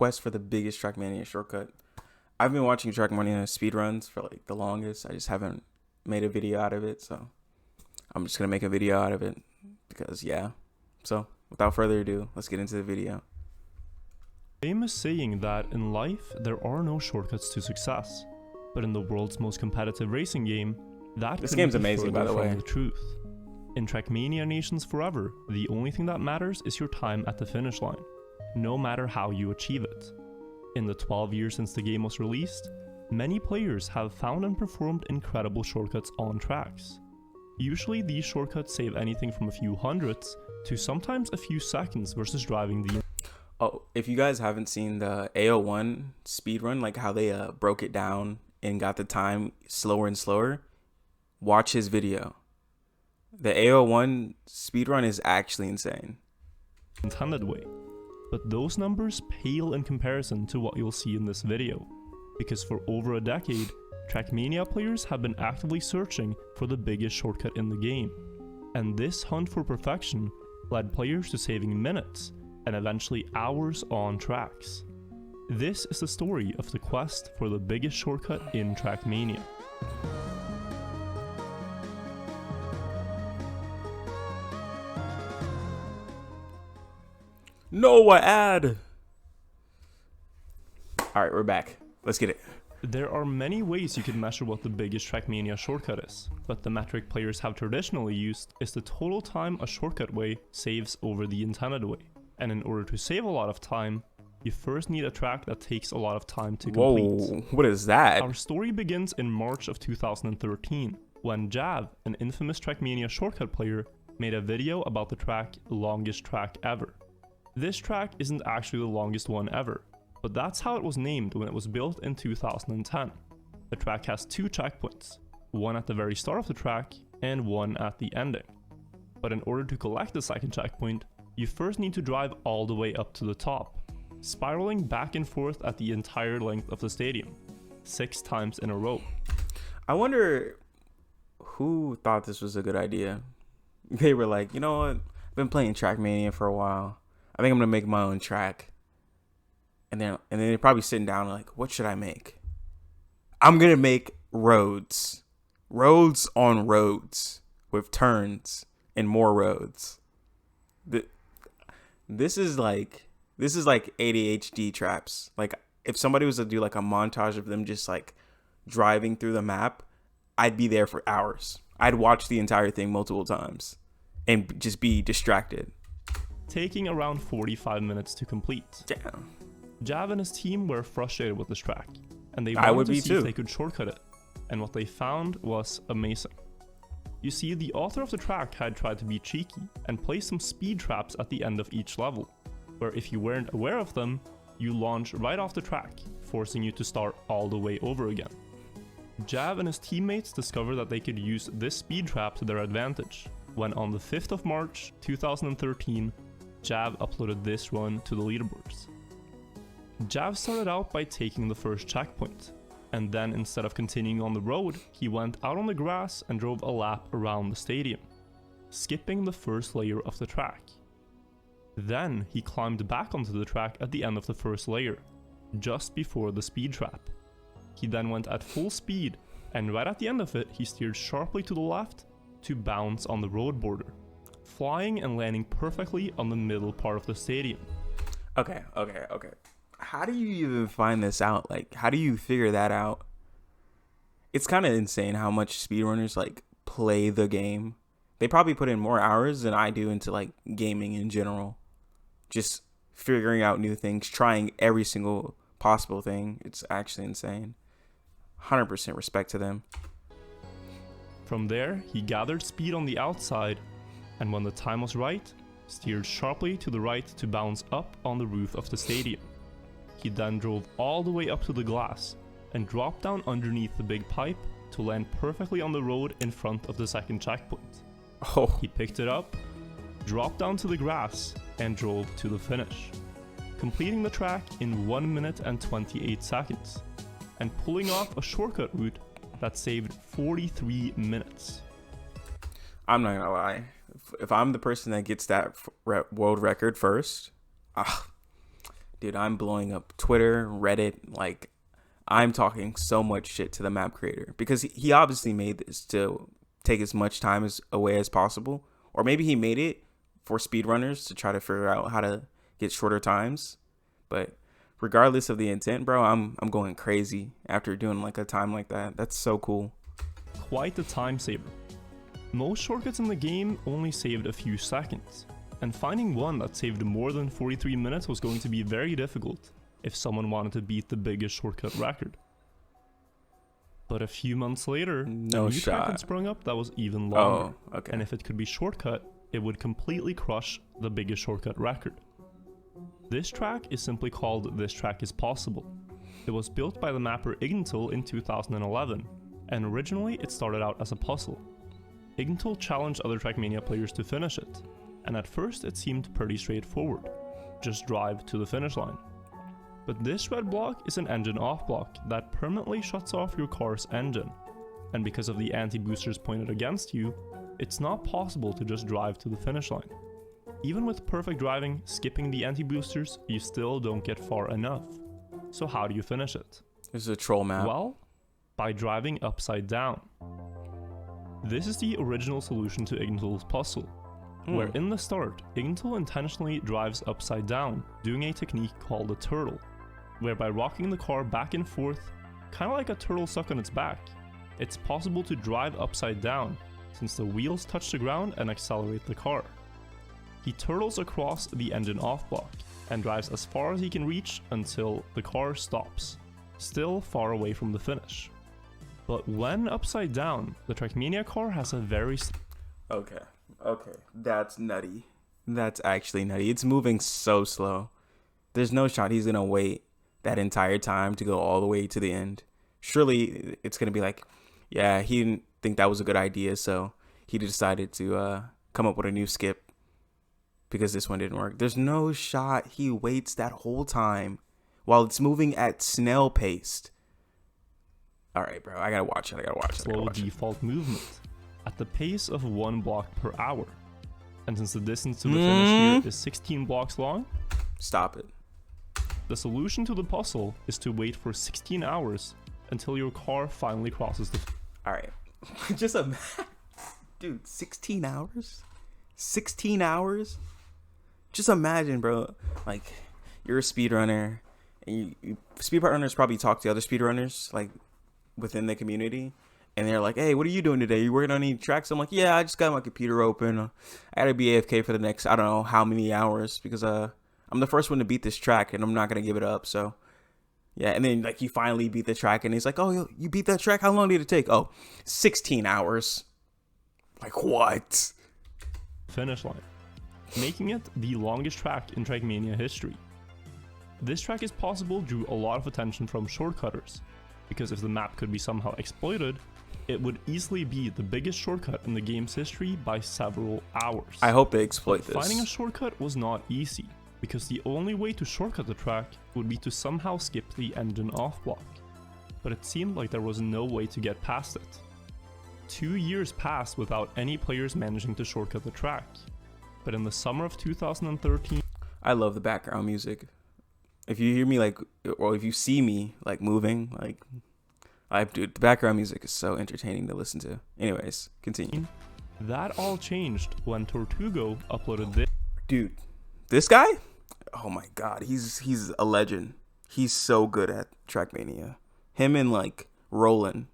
quest for the biggest Trackmania shortcut. I've been watching Trackmania speedruns for like the longest. I just haven't made a video out of it, so I'm just gonna make a video out of it because yeah. So without further ado, let's get into the video. Famous saying that in life there are no shortcuts to success, but in the world's most competitive racing game, This game's amazing, by the way. The truth. In Trackmania Nations Forever, the only thing that matters is your time at the finish line, no matter how you achieve it. In the 12 years since the game was released, many players have found and performed incredible shortcuts on tracks. Usually these shortcuts save anything from a few hundredths to sometimes a few seconds versus driving the... Oh, if you guys haven't seen the AO1 speedrun, like how they broke it down and got the time slower and slower, watch his video. The AO1 speedrun is actually insane. Intended way. But those numbers pale in comparison to what you'll see in this video, because for over a decade, Trackmania players have been actively searching for the biggest shortcut in the game, and this hunt for perfection led players to saving minutes and eventually hours on tracks. This is the story of the quest for the biggest shortcut in Trackmania. No ad. All right, we're back. Let's get it. There are many ways you can measure what the biggest Trackmania shortcut is, but the metric players have traditionally used is the total time a shortcut way saves over the intended way. And in order to save a lot of time, you first need a track that takes a lot of time to complete. Whoa, what is that? Our story begins in March of 2013, when Jav, an infamous Trackmania shortcut player, made a video about the track Longest Track Ever. This track isn't actually the longest one ever, but that's how it was named when it was built in 2010. The track has two checkpoints, one at the very start of the track and one at the ending. But in order to collect the second checkpoint, you first need to drive all the way up to the top, spiraling back and forth at the entire length of the stadium, 6 times in a row. I wonder who thought this was a good idea. They were like, you know what? I've been playing Trackmania for a while. I think I'm gonna make my own track. And then they're probably sitting down like, what should I make? I'm gonna make roads. Roads on roads with turns and more roads. This is like ADHD traps. Like if somebody was to do like a montage of them just like driving through the map, I'd be there for hours. I'd watch the entire thing multiple times and just be distracted. Taking around 45 minutes to complete. Damn. Jav and his team were frustrated with this track, and they wanted to see if they could shortcut it, and what they found was amazing. You see, the author of the track had tried to be cheeky and placed some speed traps at the end of each level, where if you weren't aware of them, you launch right off the track, forcing you to start all the way over again. Jav and his teammates discovered that they could use this speed trap to their advantage, when on the 5th of March 2013, Jav uploaded this run to the leaderboards. Jav started out by taking the first checkpoint, and then instead of continuing on the road, he went out on the grass and drove a lap around the stadium, skipping the first layer of the track. Then he climbed back onto the track at the end of the first layer, just before the speed trap. He then went at full speed, and right at the end of it, he steered sharply to the left to bounce on the road border, flying and landing perfectly on the middle part of the stadium. Okay. How do you even find this out? Like, how do you figure that out? It's kind of insane how much speedrunners like play the game. They probably put in more hours than I do into like gaming in general. Just figuring out new things, trying every single possible thing. It's actually insane. 100% respect to them. From there, he gathered speed on the outside, and when the time was right, steered sharply to the right to bounce up on the roof of the stadium. He then drove all the way up to the glass and dropped down underneath the big pipe to land perfectly on the road in front of the second checkpoint. Oh. He picked it up, dropped down to the grass, and drove to the finish, completing the track in 1 minute and 28 seconds, and pulling off a shortcut route that saved 43 minutes. I'm not gonna lie. If I'm the person that gets that world record first, dude, I'm blowing up Twitter, Reddit. Like, I'm talking so much shit to the map creator because he obviously made this to take as much time away as possible. Or maybe he made it for speedrunners to try to figure out how to get shorter times. But regardless of the intent, bro, I'm going crazy after doing like a time like that. That's so cool. Quite the time saver. Most shortcuts in the game only saved a few seconds, and finding one that saved more than 43 minutes was going to be very difficult if someone wanted to beat the biggest shortcut record. But a few months later, a new track had sprung up that was even longer, and if it could be shortcut, it would completely crush the biggest shortcut record. This track is simply called This Track is Possible. It was built by the mapper Ignital in 2011, and originally it started out as a puzzle. Ignital challenged other Trackmania players to finish it, and at first it seemed pretty straightforward. Just drive to the finish line. But this red block is an engine off block that permanently shuts off your car's engine, and because of the anti-boosters pointed against you, it's not possible to just drive to the finish line. Even with perfect driving, skipping the anti-boosters, you still don't get far enough. So how do you finish it? This is a troll map. Well, by driving upside down. This is the original solution to Ignital's puzzle, where in the start, Ignital intentionally drives upside down, doing a technique called a turtle, whereby rocking the car back and forth, kinda like a turtle stuck on its back, it's possible to drive upside down, since the wheels touch the ground and accelerate the car. He turtles across the engine off block, and drives as far as he can reach until the car stops, still far away from the finish. But when upside down, the Trackmania car has a very... Okay, that's nutty. That's actually nutty. It's moving so slow. There's no shot he's gonna wait that entire time to go all the way to the end. Surely it's gonna be like, yeah, he didn't think that was a good idea, so he decided to come up with a new skip because this one didn't work. There's no shot he waits that whole time while it's moving at snail pace. All right, bro, I gotta watch it. Slow default movement at the pace of 1 block per hour. And since the distance to the finish here is 16 blocks long, stop it. The solution to the puzzle is to wait for 16 hours until your car finally crosses the... All right, just a dude, 16 hours? 16 hours? Just imagine, bro, like you're a speedrunner and speedrunners probably talk to other speedrunners like within the community, and they're like, hey, what are you doing today? You working on any tracks? I'm like, yeah, I just got my computer open. I gotta be AFK for the next, I don't know how many hours, because I'm the first one to beat this track and I'm not gonna give it up. So yeah, and then like you finally beat the track and he's like, oh, you beat that track? How long did it take? Oh, 16 hours. Like what? Finish line, making it the longest track in Trackmania history. This track is possible drew a lot of attention from shortcutters, because if the map could be somehow exploited, it would easily be the biggest shortcut in the game's history by several hours. I hope they exploit this. Finding a shortcut was not easy, because the only way to shortcut the track would be to somehow skip the engine off block. But it seemed like there was no way to get past it. 2 years passed without any players managing to shortcut the track. But in the summer of 2013... I love the background music. If you hear me like, or if you see me like moving, like, dude, the background music is so entertaining to listen to. Anyways, continue. That all changed when Tortugo uploaded this. Dude, this guy? Oh my god, he's a legend. He's so good at Trackmania. Him and like Roland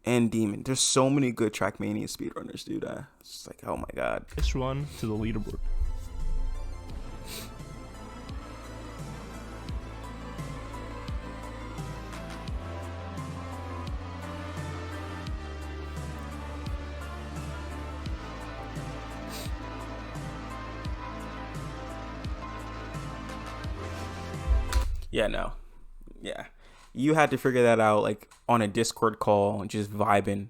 and Demon. There's so many good Trackmania speedrunners, dude. It's just like, oh my god. This run to the leaderboard. Yeah, no. Yeah. You had to figure that out like on a Discord call and just vibing.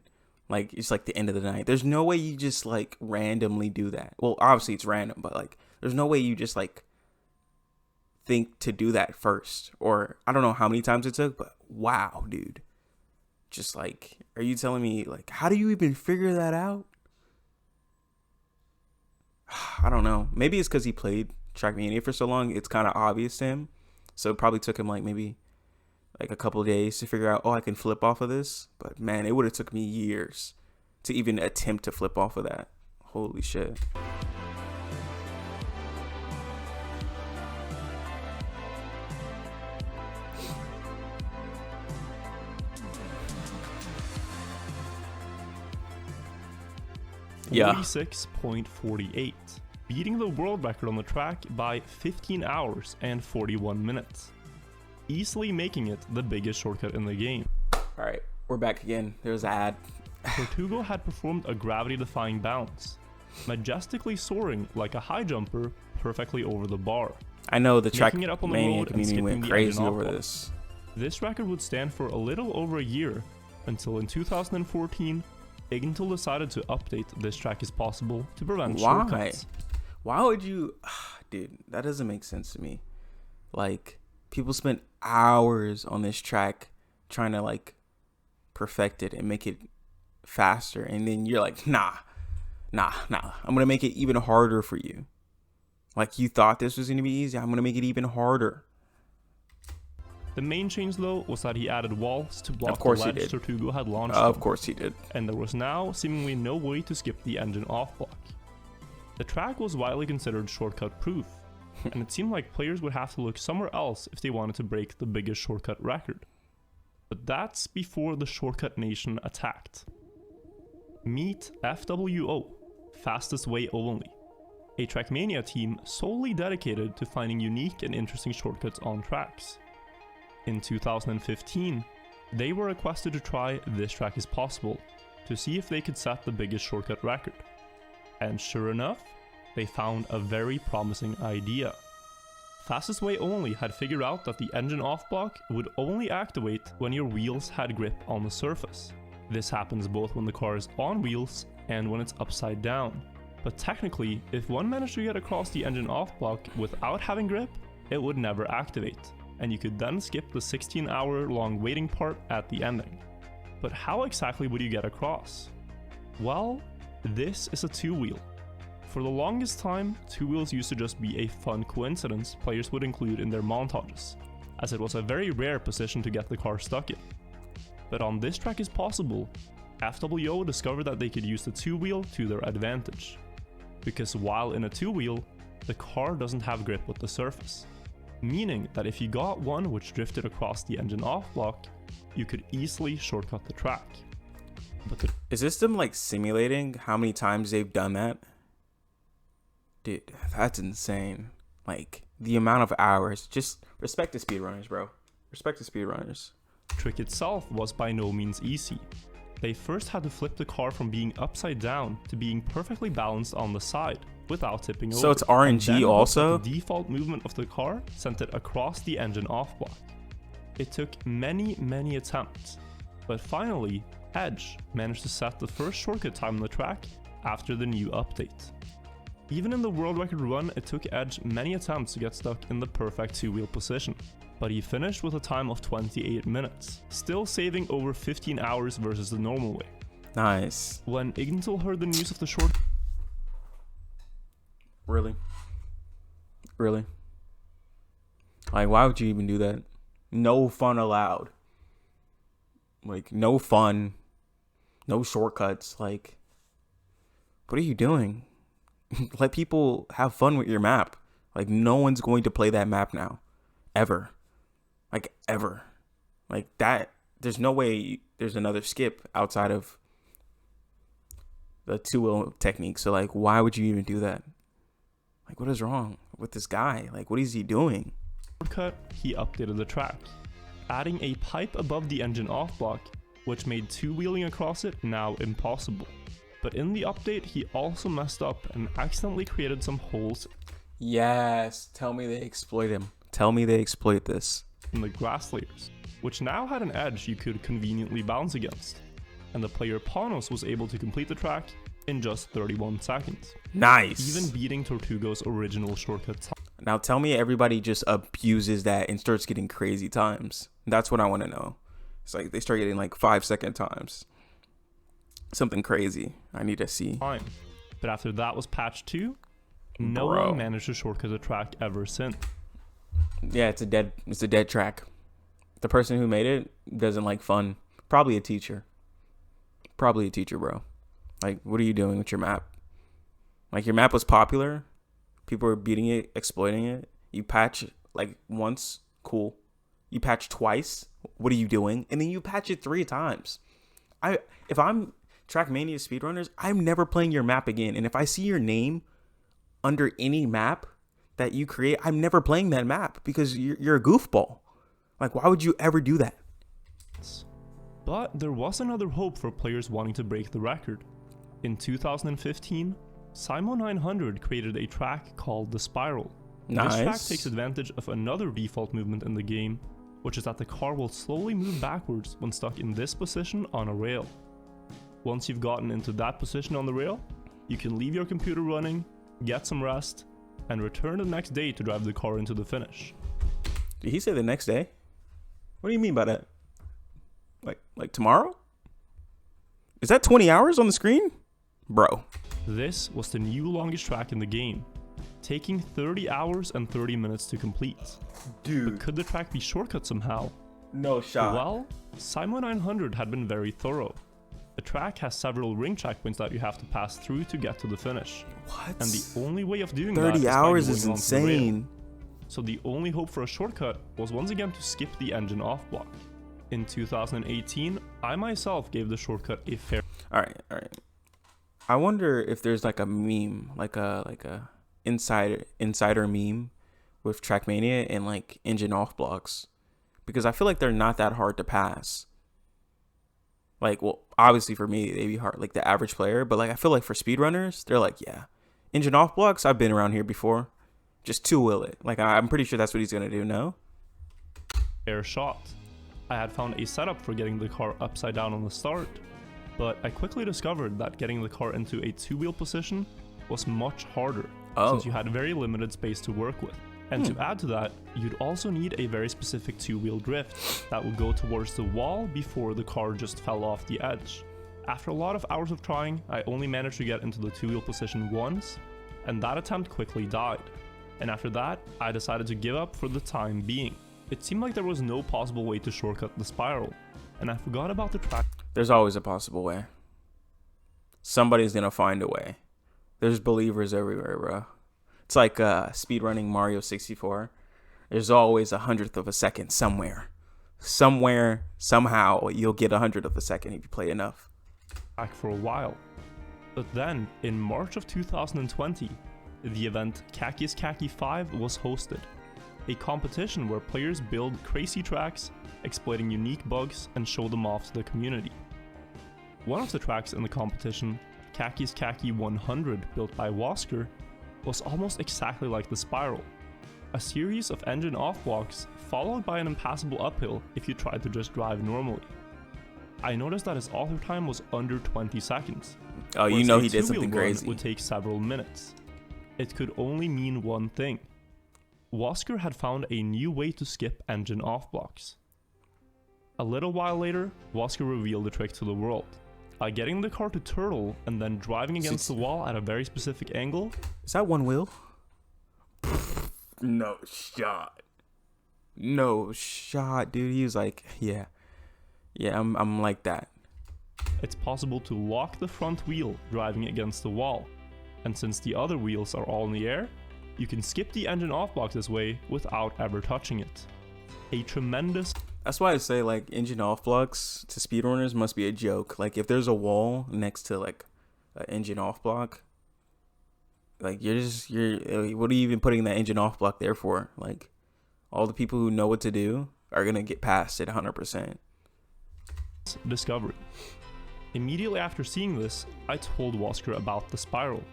Like it's like the end of the night. There's no way you just like randomly do that. Well, obviously it's random, but like there's no way you just like think to do that first. Or I don't know how many times it took, but wow, dude. Just like, are you telling me like how do you even figure that out? I don't know. Maybe it's because he played Trackmania for so long. It's kind of obvious to him. So it probably took him like maybe like a couple of days to figure out, oh, I can flip off of this. But man, it would have took me years to even attempt to flip off of that. Holy shit. Yeah. 46.48, beating the world record on the track by 15 hours and 41 minutes. Easily making it the biggest shortcut in the game. Alright, we're back again. There's an ad. Tortugo had performed a gravity-defying bounce, majestically soaring like a high jumper perfectly over the bar. I know the Trackmania community went crazy over this. This record would stand for a little over a year, until in 2014, Igntil decided to update This Track Is Possible to prevent shortcuts. Why would you... Dude, that doesn't make sense to me. Like, people spent hours on this track trying to, like, perfect it and make it faster. And then you're like, nah. I'm going to make it even harder for you. Like, you thought this was going to be easy. I'm going to make it even harder. The main change, though, was that he added walls to block the ledge Tortugo had launched. Of course he did. And there was now seemingly no way to skip the engine off block. The track was widely considered shortcut proof, and it seemed like players would have to look somewhere else if they wanted to break the biggest shortcut record. But that's before the Shortcut Nation attacked. Meet FWO, Fastest Way Only, a Trackmania team solely dedicated to finding unique and interesting shortcuts on tracks. In 2015, they were requested to try This Track Is Possible to see if they could set the biggest shortcut record. And sure enough, they found a very promising idea. Fastest Way Only had figured out that the engine off block would only activate when your wheels had grip on the surface. This happens both when the car is on wheels and when it's upside down. But technically, if one managed to get across the engine off block without having grip, it would never activate, and you could then skip the 16-hour long waiting part at the ending. But how exactly would you get across? Well, this is a two-wheel. For the longest time, two wheels used to just be a fun coincidence players would include in their montages, as it was a very rare position to get the car stuck in. But on This Track Is Possible, FWO discovered that they could use the two-wheel to their advantage. Because while in a two-wheel, the car doesn't have grip with the surface. Meaning that if you got one which drifted across the engine off block, you could easily shortcut the track. But is this them like simulating how many times they've done that? Dude, that's insane. Like, the amount of hours. Just respect the speedrunners, bro. Respect the speedrunners. The trick itself was by no means easy. They first had to flip the car from being upside down to being perfectly balanced on the side without tipping over. So it's RNG also? The default movement of the car sent it across the engine off block. It took many attempts, but finally, Edge managed to set the first shortcut time on the track after the new update. Even in the world record run, it took Edge many attempts to get stuck in the perfect two-wheel position, but he finished with a time of 28 minutes, still saving over 15 hours versus the normal way. Nice. When Igntil heard the news of the short... Really? Like, why would you even do that? No fun allowed. Like, no fun. No shortcuts. Like, what are you doing? Let people have fun with your map. Like, no one's going to play that map now. Ever. Like, ever. Like, that. There's no way there's another skip outside of the two-wheel technique. So, like, why would you even do that? Like, what is wrong with this guy? Like, what is he doing? Shortcut, he updated the track, adding a pipe above the engine off block, which made two-wheeling across it now impossible. But in the update, he also messed up and accidentally created some holes. Yes, tell me they exploit him. Tell me they exploit this. In the grass layers, which now had an edge you could conveniently bounce against. And the player Panos was able to complete the track in just 31 seconds. Nice. Even beating Tortugo's original shortcut time. Now tell me everybody just abuses that and starts getting crazy times. That's what I want to know. It's like they start getting like 5-second times. Something crazy. I need to see. But after that was patched 2, no one managed to shortcut the track ever since. Yeah, it's a dead track. The person who made it doesn't like fun. Probably a teacher. Probably a teacher, bro. Like, what are you doing with your map? Like, your map was popular. People were beating it, exploiting it. You patch like once, cool. You patch twice, what are you doing? And then you patch it 3 times. If I'm Trackmania speedrunners, I'm never playing your map again. And if I see your name under any map that you create, I'm never playing that map because you're a goofball. Like, why would you ever do that? But there was another hope for players wanting to break the record. In 2015, Simo900 created a track called the Spiral. Nice. This track takes advantage of another default movement in the game, which is that the car will slowly move backwards when stuck in this position on a rail. Once you've gotten into that position on the rail, you can leave your computer running, get some rest, and return the next day to drive the car into the finish. Did he say the next day? What do you mean by that? Like tomorrow? Is that 20 hours on the screen? Bro. This was the new longest track in the game, taking 30 hours and 30 minutes to complete. Dude. But could the track be shortcut somehow? No shot. Well, Simo900 had been very thorough. The track has several ring checkpoints that you have to pass through to get to the finish. What? And the only way of doing 30 that hours is is insane. So the only hope for a shortcut was once again to skip the engine off block. In 2018, I myself gave the shortcut a fair... Alright. I wonder if there's like a meme, like a insider meme with Trackmania and like engine off blocks. Because I feel like they're not that hard to pass. Like, well, obviously for me, they'd be hard, like the average player. But like, I feel like for speedrunners, they're like, yeah, engine off blocks, I've been around here before. Just 2-wheel it. Like, I'm pretty sure that's what he's going to do, no? Fair shot. I had found a setup for getting the car upside down on the start, but I quickly discovered that getting the car into a 2-wheel position was much harder, since you had very limited space to work with. And to add to that, you'd also need a very specific 2-wheel drift that would go towards the wall before the car just fell off the edge. After a lot of hours of trying, I only managed to get into the 2-wheel position once, and that attempt quickly died. And after that, I decided to give up for the time being. It seemed like there was no possible way to shortcut the Spiral, and I forgot about the track. There's always a possible way. Somebody's gonna find a way. There's believers everywhere, bro. It's like speedrunning Mario 64. There's always 100th of a second somewhere. Somewhere, somehow, you'll get 100th of a second if you play enough. Back for a while. But then, in March of 2020, the event Kaki's Kaki 5 was hosted. A competition where players build crazy tracks, exploiting unique bugs, and show them off to the community. One of the tracks in the competition, Kaki's Kaki 100 built by Wasker, was almost exactly like the Spiral. A series of engine off blocks followed by an impassable uphill if you tried to just drive normally. I noticed that his author time was under 20 seconds. Oh, you know he did something crazy. It would take several minutes. It could only mean one thing. Wasker had found a new way to skip engine off blocks. A little while later, Wasker revealed the trick to the world. By getting the car to turtle and then driving against the wall at a very specific angle. Is that one wheel? No shot. No shot, dude. He was like, yeah, I'm like that. It's possible to lock the front wheel driving against the wall. And since the other wheels are all in the air, you can skip the engine off block this way without ever touching it. A tremendous... That's why I say, like, engine off blocks to speedrunners must be a joke. Like, if there's a wall next to, like, an engine off block, like, what are you even putting that engine off block there for? Like, all the people who know what to do are going to get past it 100%. Discovery. Immediately after seeing this, I told Wasker about the Spiral.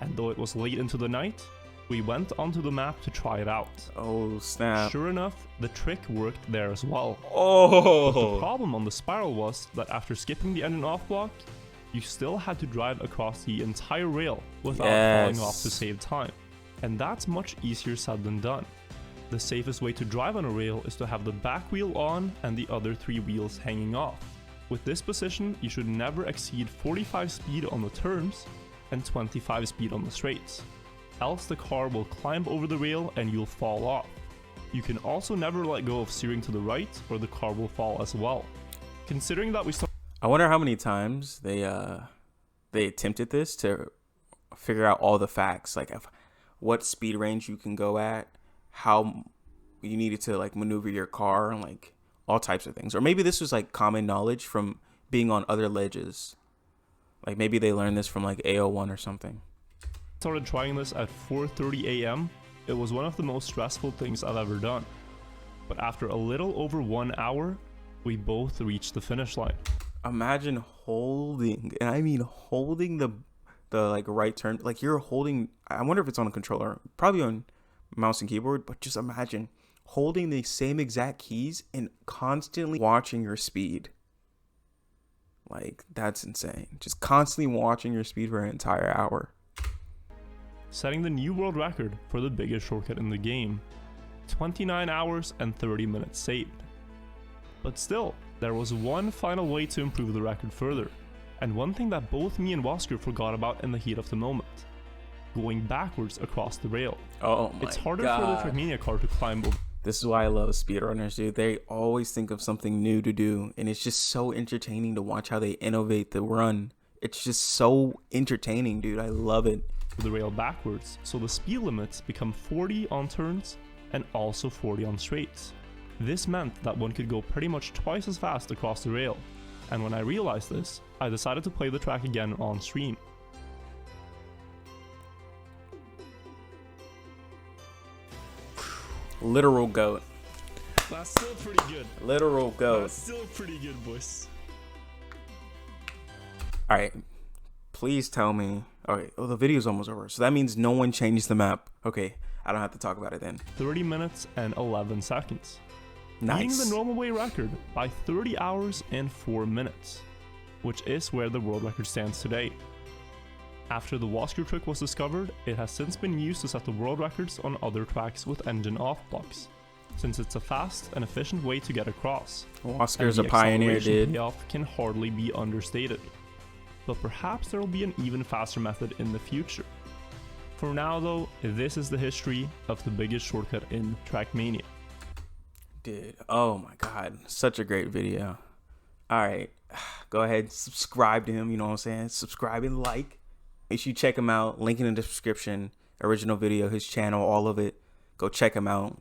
And though it was late into the night, we went onto the map to try it out. Oh, snap. Sure enough, the trick worked there as well. Oh! But the problem on the Spiral was that after skipping the engine off block, you still had to drive across the entire rail without falling off to save time. And that's much easier said than done. The safest way to drive on a rail is to have the back wheel on and the other 3 wheels hanging off. With this position, you should never exceed 45 speed on the turns and 25 speed on the straights. Else the car will climb over the rail and you'll fall off. You can also never let go of steering to the right or the car will fall as well. Considering that we started... I wonder how many times they attempted this to figure out all the facts, like what speed range you can go at, how you needed to like maneuver your car, and like all types of things. Or maybe this was like common knowledge from being on other ledges. Like maybe they learned this from like AO1 or something. Started trying this at 4:30 a.m. It was one of the most stressful things I've ever done. But after a little over 1 hour, we both reached the finish line. Imagine holding, and I mean holding the like right turn, like you're holding, I wonder if it's on a controller, probably on mouse and keyboard, but just imagine holding the same exact keys and constantly watching your speed. Like, that's insane. Just constantly watching your speed for an entire hour. Setting the new world record for the biggest shortcut in the game. 29 hours and 30 minutes saved. But still, there was one final way to improve the record further, and one thing that both me and Wasker forgot about in the heat of the moment. Going backwards across the rail. Oh my It's harder God. for the Trackmania car to climb over. This is why I love speedrunners, dude. They always think of something new to do, and it's just so entertaining to watch how they innovate the run. It's just so entertaining, dude. I love it. The rail backwards, so the speed limits become 40 on turns and also 40 on straights. This meant that one could go pretty much twice as fast across the rail, and when I realized this, I decided to play the track again on stream. Literal GOAT. That's still pretty good. Literal GOAT. That's still pretty good, boys. Alright. Please tell me. Okay, oh, the video's almost over. So that means no one changed the map. Okay, I don't have to talk about it then. 30 minutes and 11 seconds. Beating Nice. the normal way record by 30 hours and 4 minutes, which is where the world record stands today. After the Wasker trick was discovered, it has since been used to set the world records on other tracks with engine off blocks, since it's a fast and efficient way to get across. Wasker's a And the pioneer, acceleration dude. payoff can hardly be understated. But perhaps there will be an even faster method in the future. For now though, this is the history of the biggest shortcut in Trackmania. Dude, oh my God, such a great video. Alright, go ahead, subscribe to him, you know what I'm saying? Subscribe and like. Make sure you check him out. Link in the description. Original video, his channel, all of it. Go check him out.